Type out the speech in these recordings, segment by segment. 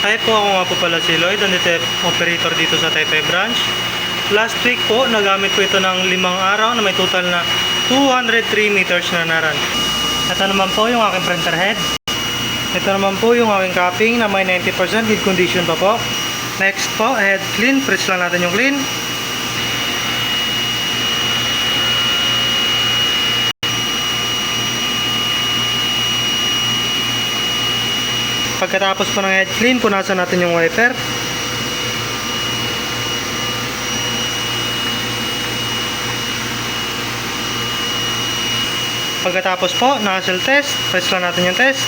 Hi po, ako nga po pala si Lloyd, ang operator dito sa Taytay branch. Last week po, nagamit ko ito ng 5 araw na may total na 203 meters na naran. Ito naman po yung aking printer head. Ito naman po yung aking capping na may 90% good condition pa po. Next po, head clean. Press lang natin yung clean. Pagkatapos po ng head clean, punasan natin yung wiper. Pagkatapos po, nozzle test. Press lang natin yung test.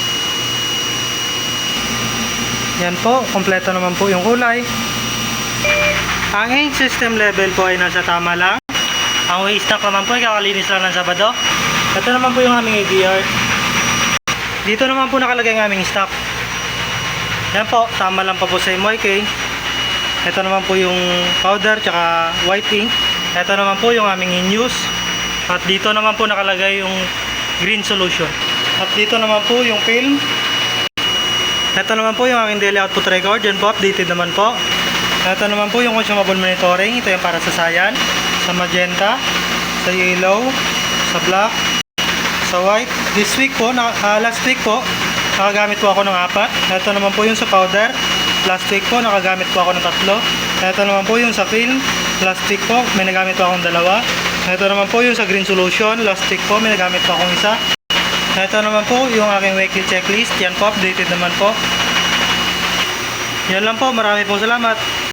Yan po, kompleto naman po yung kulay. Ang ink system level po ay nasa tama lang. Ang waste stock naman po ay kakalinis lang ng Sabado. Ito naman po yung aming ADR. Dito naman po nakalagay ang aming stock. Yan po, tama lang pa po sa MYK. Ito naman po yung powder tsaka white ink. Ito naman po yung aming in-use. At dito naman po nakalagay yung green solution. At dito naman po yung film. Ito naman po yung aking daily output record. Yan po, updated naman po. Ito naman po yung consumable monitoring. Ito yung para sa cyan, sa magenta, sa yellow, sa black, sa white. This week po, last week po, nakagamit po ako ng 4. Ito naman po yung sa powder. Last week po, nakagamit po ako ng 3. Ito naman po yung sa film. Last week po, may nagamit po akong 2. Ito naman po yung sa green solution. Last week po, may nagamit po akong 1. Ito naman po yung aking weekly checklist. Yan po, updated naman po. Yan lang po. Marami pong salamat.